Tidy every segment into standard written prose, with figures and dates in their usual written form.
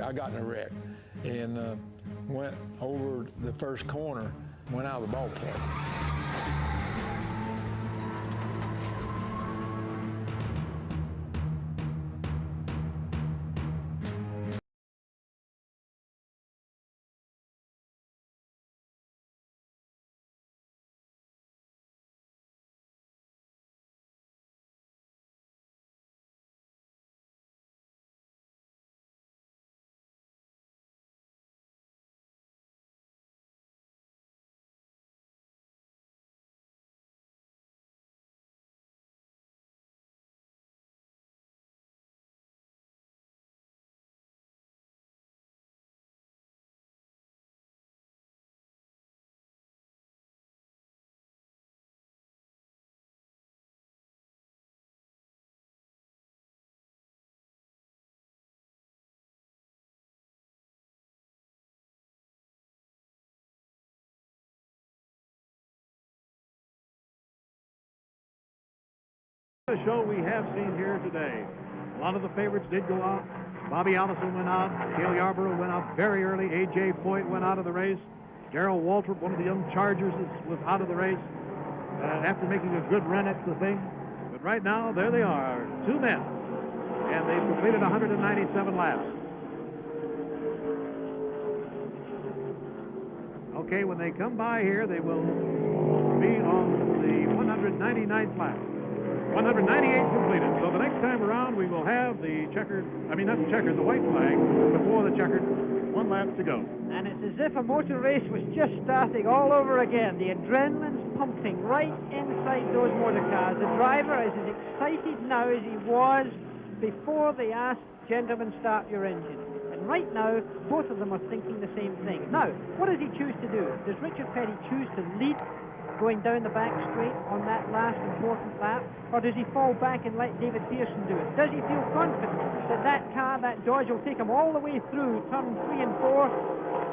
I got in a wreck and went over the first corner, went out of the ballpark. The show we have seen here today. A lot of the favorites did go out. Bobby Allison went out. Cale Yarborough went out very early. A.J. Foyt went out of the race. Darrell Waltrip, one of the young Chargers, was out of the race after making a good run at the thing. But right now, there they are, two men. And they've completed 197 laps. Okay, when they come by here, they will be on the 199th lap. 198 completed. So the next time around, we will have the checkered, the white flag before the checkered. 1 lap to go. And it's as if a motor race was just starting all over again. The adrenaline's pumping right inside those motor cars. The driver is as excited now as he was before they asked, "Gentlemen, start your engine." And right now, both of them are thinking the same thing. Now, what does he choose to do? Does Richard Petty choose to lead going down the back straight on that last important lap, or does he fall back and let David Pearson do it? Does he feel confident that that car, that Dodge, will take him all the way through turn 3 and 4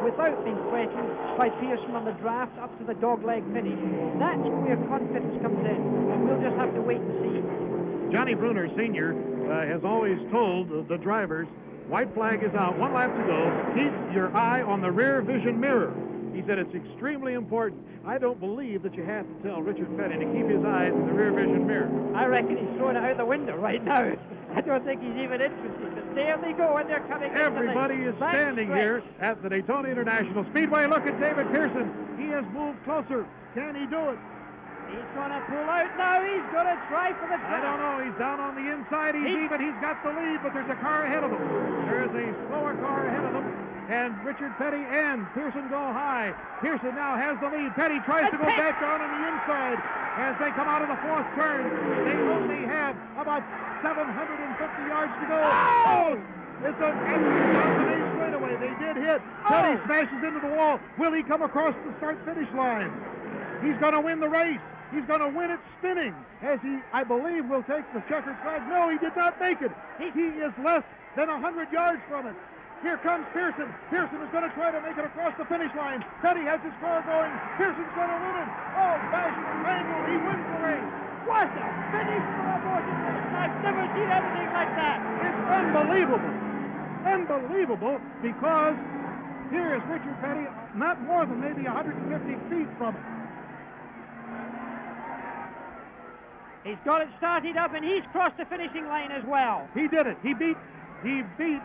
without being questioned by Pearson on the draft up to the dogleg finish? That's where confidence comes in, and we'll just have to wait and see. Johnny Bruner Sr. Has always told the drivers, white flag is out, 1 lap to go, keep your eye on the rear vision mirror. He said it's extremely important. I don't believe that you have to tell Richard Petty to keep his eyes in the rear vision mirror. I reckon he's throwing it out the window right now. I don't think he's even interested. But there they go, and they're coming. Everybody is standing here at the Daytona International Speedway. Look at David Pearson. He has moved closer. Can he do it? He's going to pull out now. He's going to try for the draft. I don't know. He's down on the inside. He's got the lead, but there's a car ahead of him. There is a slower car ahead of him. And Richard Petty and Pearson go high. Pearson now has the lead. Petty tries to go back down on the inside as they come out of the 4th turn. They only have about 750 yards to go. Oh! It's a down straightaway. They did hit. Petty smashes into the wall. Will he come across the start-finish line? He's going to win the race. He's going to win it spinning, as he, I believe, will take the checkered flag. No, he did not make it. He is less than 100 yards from it. Here comes Pearson. Pearson is going to try to make it across the finish line. Petty has his car going. Pearson's going to win it. Oh, bashing the triangle. He wins the race. What a finish for a motor race. I've never seen anything like that. It's unbelievable. Unbelievable, because here is Richard Petty, not more than maybe 150 feet from it. He's got it started up, and he's crossed the finishing line as well. He did it. He beat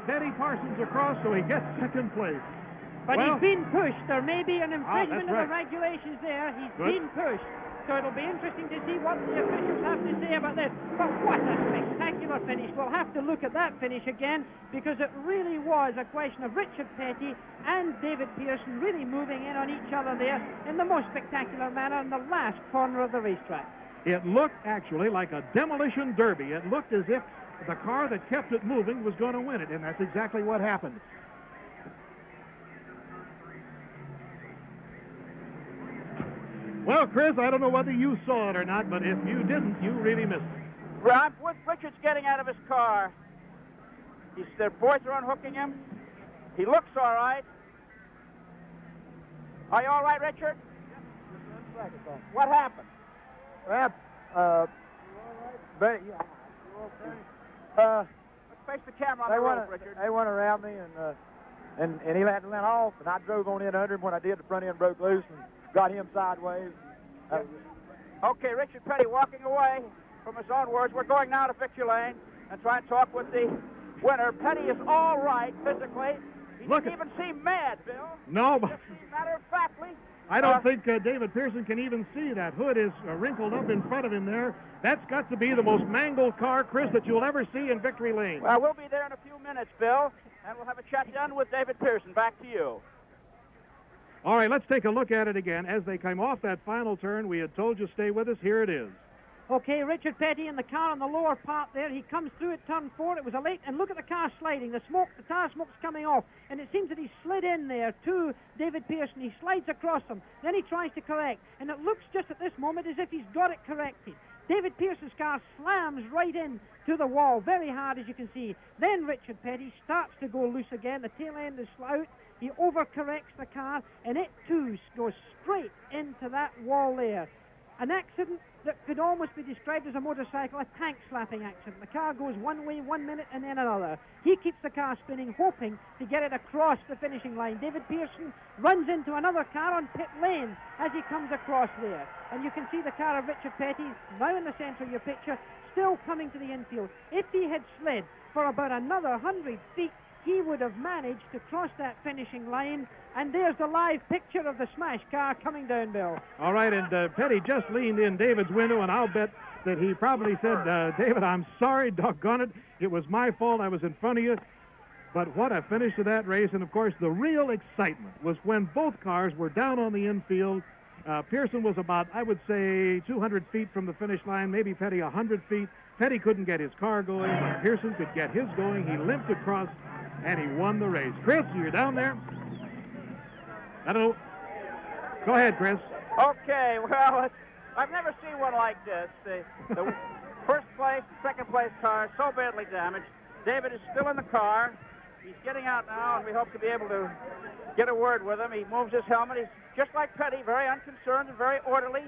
Benny Parsons across, so he gets 2nd place. But he's been pushed. There may be an infringement of the regulations there. He's been pushed. So it'll be interesting to see what the officials have to say about this. But what a spectacular finish. We'll have to look at that finish again, because it really was a question of Richard Petty and David Pearson really moving in on each other there in the most spectacular manner in the last corner of the racetrack. It looked actually like a demolition derby. It looked as if the car that kept it moving was going to win it, and that's exactly what happened. Well, Chris, I don't know whether you saw it or not, but if you didn't, you really missed it. Rob, Richard's getting out of his car. Their boys are unhooking him. He looks all right. Are you all right, Richard? What happened? face the camera on the road, Richard. They went around me, and he had to let off, and I drove on in under him. When I did, the front end broke loose and got him sideways. Okay, Richard Petty walking away from his own words. We're going now to victory lane and try and talk with the winner. Petty is all right physically. He didn't even seem mad, Bill. No, but matter of factly. I don't think David Pearson can even see that hood is wrinkled up in front of him there. That's got to be the most mangled car, Chris, that you'll ever see in victory lane. Well, we'll be there in a few minutes, Bill, and we'll have a chat done with David Pearson. Back to you. All right, let's take a look at it again. As they came off that final turn, we had told you stay with us. Here it is. Okay, Richard Petty in the car on the lower part there. He comes through at turn 4. It was a late, and look at the car sliding. The tire smoke's coming off, and it seems that he slid in there to David Pearson. He slides across him. Then he tries to correct, and it looks just at this moment as if he's got it corrected. David Pearson's car slams right in to the wall, very hard, as you can see. Then Richard Petty starts to go loose again. The tail end is out. He overcorrects the car, and it too goes straight into that wall there. An accident that could almost be described as a motorcycle, a tank slapping accident. The car goes one way 1 minute and then another. He keeps the car spinning, hoping to get it across the finishing line. David Pearson runs into another car on pit lane as he comes across there. And you can see the car of Richard Petty, now in the center of your picture, still coming to the infield. If he had slid for about another 100 feet, he would have managed to cross that finishing line. And there's the live picture of the smash car coming down, Bill. All right, and Petty just leaned in David's window, and I'll bet that he probably said, David, I'm sorry, doggone it. It was my fault. I was in front of you. But what a finish to that race. And, of course, the real excitement was when both cars were down on the infield. Pearson was about, I would say, 200 feet from the finish line, maybe Petty 100 feet. Petty couldn't get his car going, but Pearson could get his going. He limped across, and he won the race. Chris, you're down there? Hello. Go ahead, Chris. Okay, well, I've never seen one like this. The first place, second place car so badly damaged. David is still in the car. He's getting out now, and we hope to be able to get a word with him. He moves his helmet. He's just like Petty, very unconcerned and very orderly.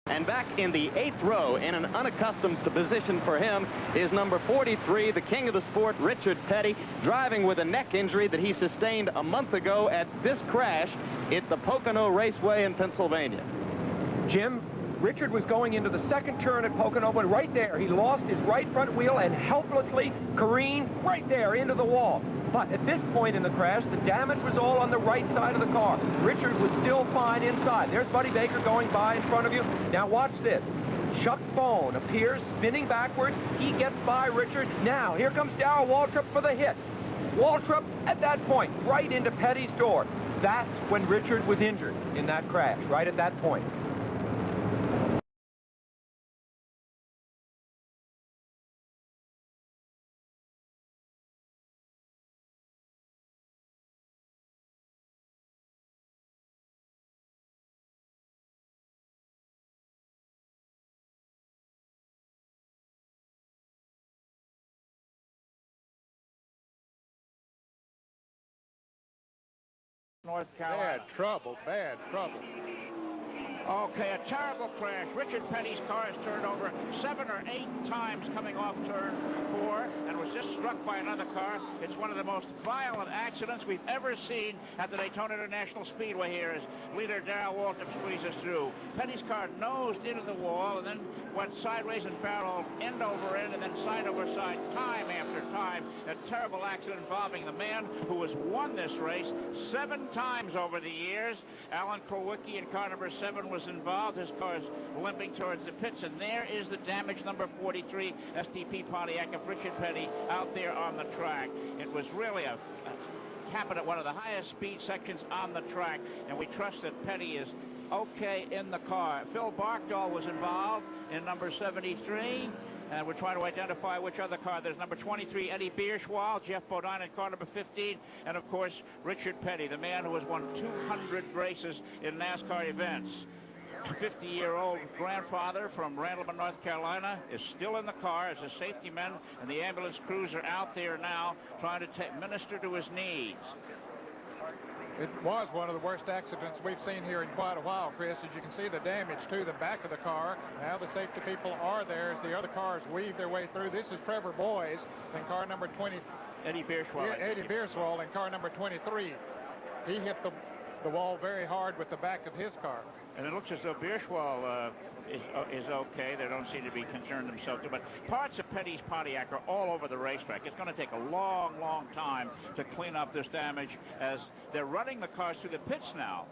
And back in the 8th row, in an unaccustomed position for him, is number 43, the king of the sport, Richard Petty, driving with a neck injury that he sustained a month ago at this crash at the Pocono Raceway in Pennsylvania. Jim, Richard was going into the second turn at Pocono, but right there, he lost his right front wheel and helplessly careened right there into the wall. But at this point in the crash, the damage was all on the right side of the car. Richard was still fine inside. There's Buddy Baker going by in front of you. Now watch this. Chuck Bone appears spinning backward. He gets by Richard. Now, here comes Darrell Waltrip for the hit. Waltrip, at that point, right into Petty's door. That's when Richard was injured in that crash, right at that point. North Carolina. Bad trouble. Okay, a terrible crash. Richard Petty's car has turned over 7 or 8 times coming off turn 4 and was just struck by another car. It's one of the most violent accidents we've ever seen at the Daytona International Speedway here as leader Darrell Waltrip squeezes through. Petty's car nosed into the wall and then went sideways and barreled end over end and then side over side time after time. A terrible accident involving the man who has won this race 7 times over the years. Alan Kulwicki in car number 7 was involved. His car is limping towards the pits, and there is the damage number 43 STP Pontiac of Richard Petty out there on the track. It was really happened at one of the highest speed sections on the track, and we trust that Petty is okay in the car. Phil Barkdahl was involved in number 73. And we're trying to identify which other car. There's number 23, Eddie Bierschwal, Jeff Bodine in car number 15, and of course, Richard Petty, the man who has won 200 races in NASCAR events. A 50-year-old grandfather from Randleman, North Carolina, is still in the car as the safety men and the ambulance crews are out there now trying to minister to his needs. It was one of the worst accidents we've seen here in quite a while, Chris. As you can see the damage to the back of the car. Now the safety people are there as the other cars weave their way through. This is Trevor Boyes in car number 20. Eddie Bierschwal. Eddie Bierschwal in car number 23. He hit the wall very hard with the back of his car. And it looks as though Bierschwal is okay. They don't seem to be concerned themselves too, but parts of Petty's Pontiac are all over the racetrack. It's going to take a long, long time to clean up this damage as they're running the cars through the pits now.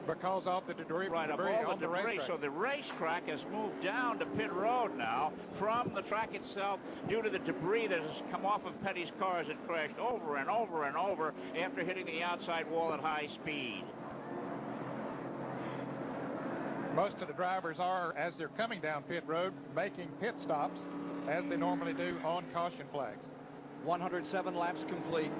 Because of the debris, right, of all the debris. So the racetrack has moved down to pit road now from the track itself due to the debris that has come off of Petty's cars and crashed over and over and over after hitting the outside wall at high speed. Most of the drivers are, as they're coming down pit road, making pit stops, as they normally do on caution flags. 107 laps complete.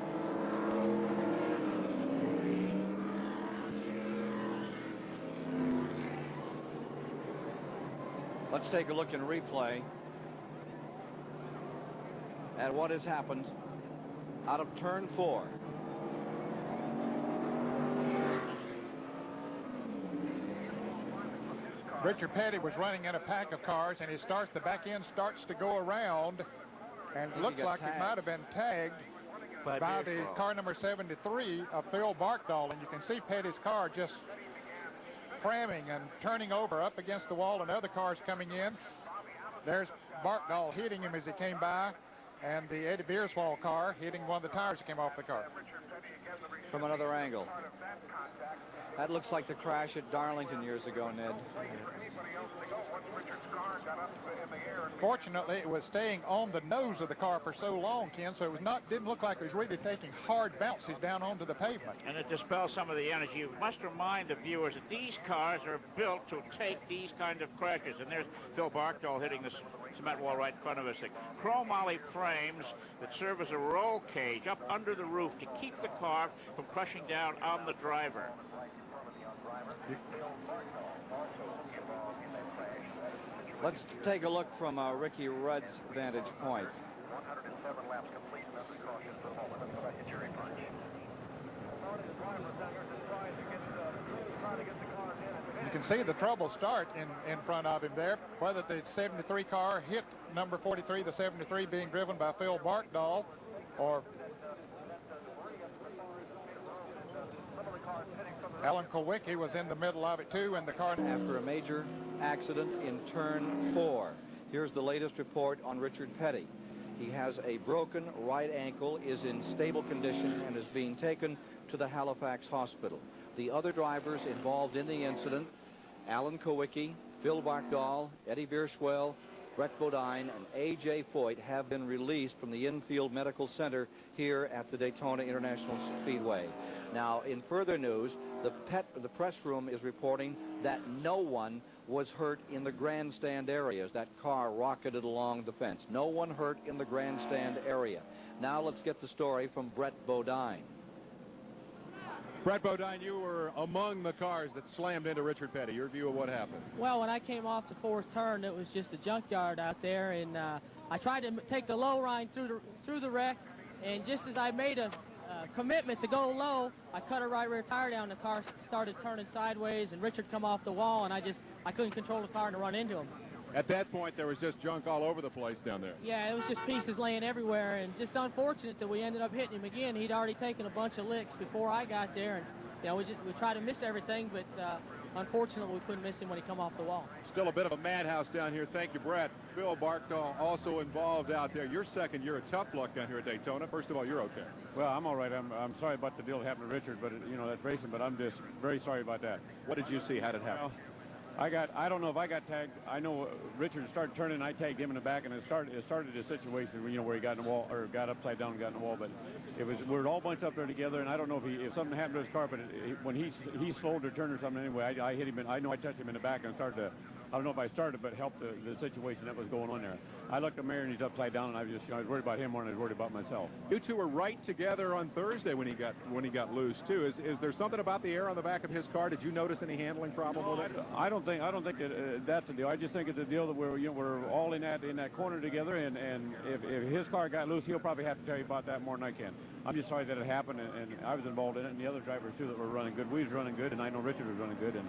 Let's take a look in replay at what has happened out of turn 4. Richard Petty was running in a pack of cars, and the back end starts to go around, and looks like it might have been tagged by the car number 73 of Phil Barkdahl, and you can see Petty's car just cramming and turning over up against the wall, and other cars coming in. There's Barkdahl hitting him as he came by, and the Eddie Bierschwal car hitting one of the tires that came off the car. From another angle. That looks like the crash at Darlington years ago, Ned. Fortunately, it was staying on the nose of the car for so long, Ken, so it didn't look like it was really taking hard bounces down onto the pavement. And it dispels some of the energy. You must remind the viewers that these cars are built to take these kind of crashes. And there's Phil Barkdahl hitting the cement wall right in front of us. The chrome ollie frames that serve as a roll cage up under the roof to keep the car from crushing down on the driver. Let's take a look from Ricky Rudd's vantage point. You can see the trouble start in front of him there. Whether the 73 car hit number 43, the 73 being driven by Phil Barkdahl, or Alan Kulwicki was in the middle of it too, and the car after a major accident in turn 4. Here's the latest report on Richard Petty. He has a broken right ankle, is in stable condition, and is being taken to the Halifax hospital. The other drivers involved in the incident, Alan Kulwicki, Phil Barkdahl, Eddie Bierschwal, Brett Bodine, and A.J. Foyt, have been released from the Infield Medical Center here at the Daytona International Speedway. Now, in further news, the press room is reporting that no one was hurt in the grandstand area as that car rocketed along the fence. No one hurt in the grandstand area. Now let's get the story from Brett Bodine. Brett Bodine, you were among the cars that slammed into Richard Petty. Your view of what happened? Well, when I came off the 4th turn, it was just a junkyard out there, and I tried to take the low line through the wreck, and just as I made a commitment to go low. I cut a right rear tire down. The car started turning sideways, and Richard come off the wall, and I couldn't control the car and run into him. At that point, there was just junk all over the place down there. Yeah, it was just pieces laying everywhere, and just unfortunate that we ended up hitting him again. He'd already taken a bunch of licks before I got there, and you know, we tried to miss everything, but unfortunately we couldn't miss him when he come off the wall. Still a bit of a madhouse down here. Thank you, Brett. Phil Barkdahl also involved out there. Your second year of tough luck down here at Daytona. First of all, you're okay. Well, I'm all right. I'm sorry about the deal that happened to Richard, but you know, that's racing, but I'm just very sorry about that. What did you see? How did it happen? Well, I don't know if I got tagged. I know Richard started turning, and I tagged him in the back, and it started a situation where, you know, where he got in the wall, or got upside down and got in the wall. But we were all bunched up there together, and I don't know if something happened to his car, but when he slowed or turned or something anyway, I hit him. I know I touched him in the back and started to. I don't know if I started, but helped the situation that was going on there. I looked at Mayor, and he's upside down, and I was worried about him more than I was worried about myself. You two were right together on Thursday when he got loose too. Is there something about the air on the back of his car? Did you notice any handling problem with it? I don't think that's the deal. I just think it's a deal that we're all in that corner together, and if his car got loose, he'll probably have to tell you about that more than I can. I'm just sorry that it happened, and I was involved in it, and the other drivers too that were running good. We was running good, and I know Richard was running good, and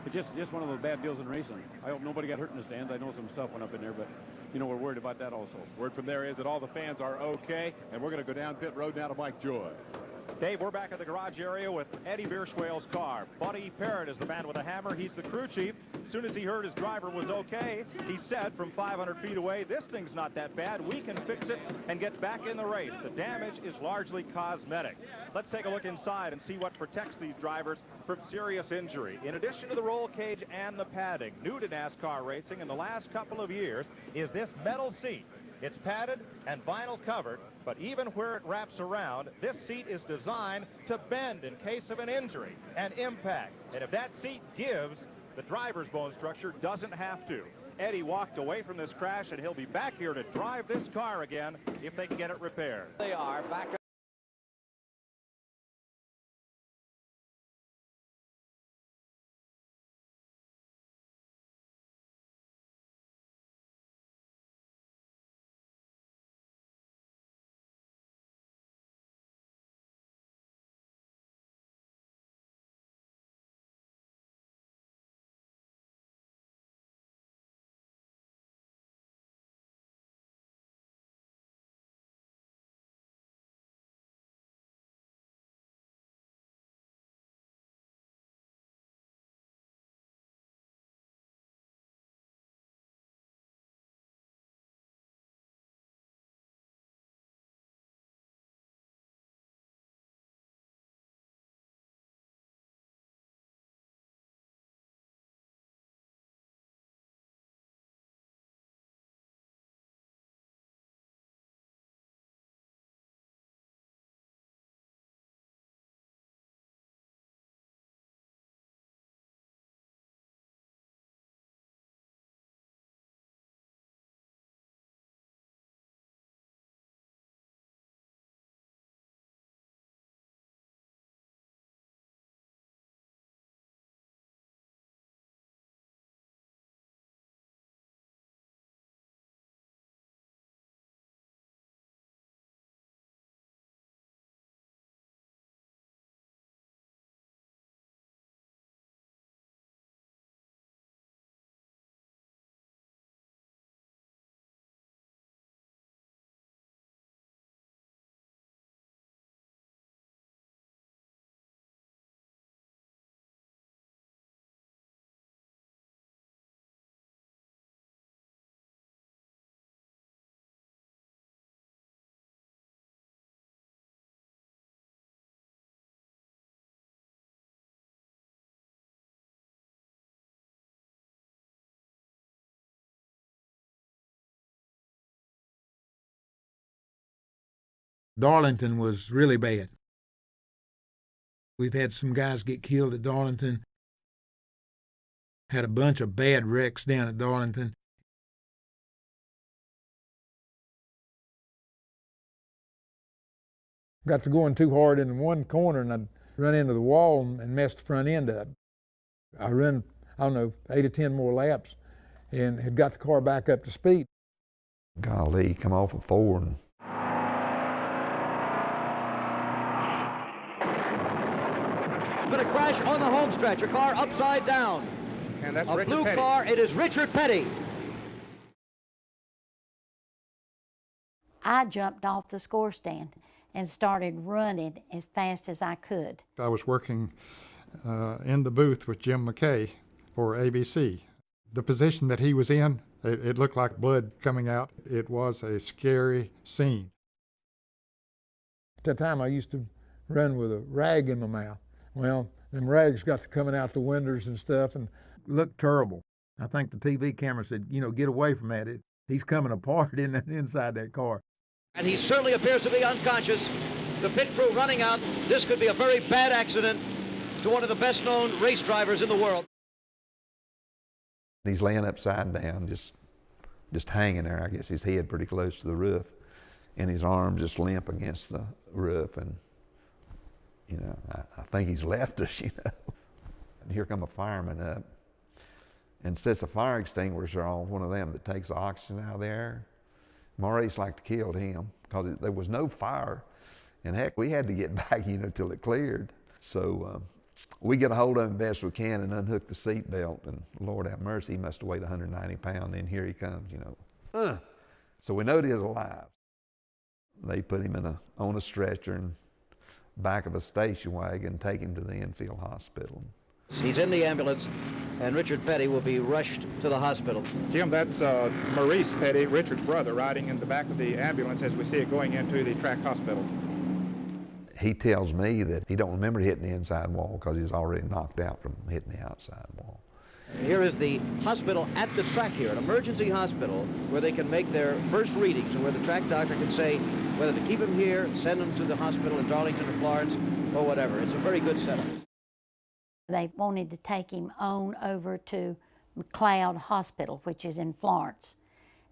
it's just one of those bad deals in racing. I hope nobody got hurt in the stands. I know some stuff went up in there, but you know, we're worried about that also. Word from there is that all the fans are okay, and we're going to go down pit road now to Mike Joy. Dave, we're back at the garage area with Eddie Bierschwale's car. Buddy Parrott is the man with the hammer. He's the crew chief. As soon as he heard his driver was okay, he said from 500 feet away, this thing's not that bad. We can fix it and get back in the race. The damage is largely cosmetic. Let's take a look inside and see what protects these drivers from serious injury. In addition to the roll cage and the padding, new to NASCAR racing in the last couple of years is this metal seat. It's padded and vinyl covered, but even where it wraps around, this seat is designed to bend in case of an injury, an impact. And if that seat gives, the driver's bone structure doesn't have to. Eddie walked away from this crash, and he'll be back here to drive this car again if they can get it repaired. They are back. Darlington was really bad. We've had some guys get killed at Darlington. Had a bunch of bad wrecks down at Darlington. Got to going too hard in one corner, and I run into the wall and messed the front end up. I run, I don't know, 8 or 10 more laps and had got the car back up to speed. Golly, come off at 4 and been a crash on the home stretch, a car upside down. And that's a Richard blue Petty. car. It is Richard Petty. I jumped off the score stand and started running as fast as I could. I was working in the booth with Jim McKay for ABC. The position that he was in, it looked like blood coming out. It was a scary scene. At that time, I used to run with a rag in my mouth. Well, them rags got to coming out the windows and stuff and looked terrible. I think the TV camera said, you know, get away from that. He's coming apart inside that car. And he certainly appears to be unconscious. The pit crew running out. This could be a very bad accident to one of the best-known race drivers in the world. He's laying upside down, just hanging there. I guess his head pretty close to the roof, and his arm just limp against the roof. And you know, I think he's left us. You know, and here come a fireman up and sets a fire extinguisher on one of them that takes the oxygen out of the air. Maurice like to kill him because there was no fire, and heck, we had to get back, you know, till it cleared. So we get a hold of him best we can and unhook the seat belt, and Lord have mercy, he must have weighed 190 pounds, and here he comes, you know. So we know he is alive. They put him on a stretcher and back of a station wagon and take him to the Enfield Hospital. He's in the ambulance, and Richard Petty will be rushed to the hospital. Jim, that's Maurice Petty, Richard's brother, riding in the back of the ambulance as we see it going into the track hospital. He tells me that he don't remember hitting the inside wall because he's already knocked out from hitting the outside wall. Here is the hospital at the track here, an emergency hospital where they can make their first readings and where the track doctor can say whether to keep him here, send him to the hospital in Darlington or Florence, or whatever. It's a very good setup. They wanted to take him on over to McLeod Hospital, which is in Florence.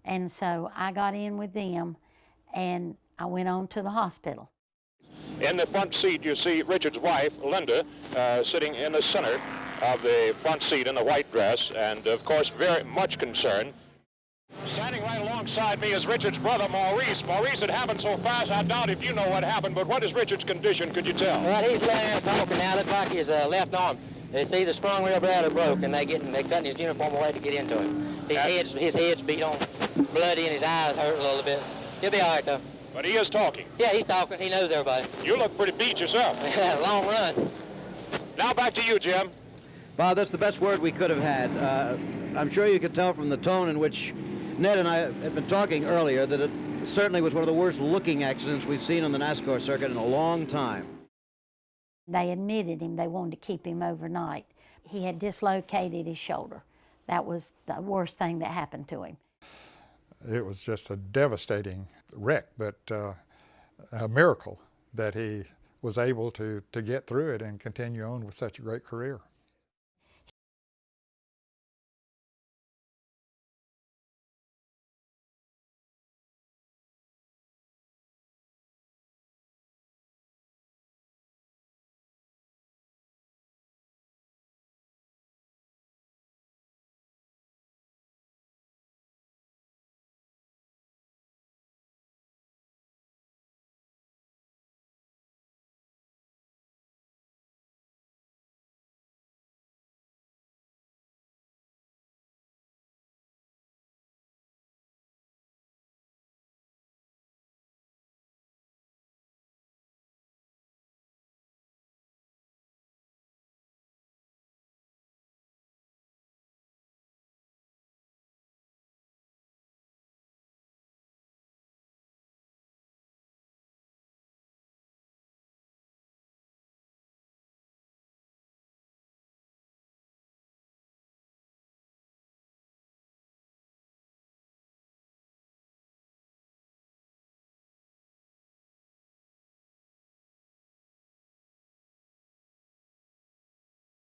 And so I got in with them, and I went on to the hospital. In the front seat, you see Richard's wife, Linda, sitting in the center of the front seat in the white dress, and of course very much concerned. Standing right alongside me is Richard's brother, Maurice. Maurice, it happened so fast, I doubt if you know what happened, but what is Richard's condition, could you tell? Well, he's laying there talking now. Looks like his left arm. They see the sprung real bad or broke, and they're cutting his uniform away to get into him. His head's beat on, bloody, and his eyes hurt a little bit. He'll be all right, though. But he is talking. Yeah, he's talking. He knows everybody. You look pretty beat yourself. Long run. Now back to you, Jim. Bob, that's the best word we could have had. I'm sure you could tell from the tone in which Ned and I had been talking earlier that it certainly was one of the worst-looking accidents we've seen on the Nascar circuit in a long time. They admitted him. They wanted to keep him overnight. He had dislocated his shoulder. That was the worst thing that happened to him. It was just a devastating wreck, but a miracle that he was able to get through it and continue on with such a great career.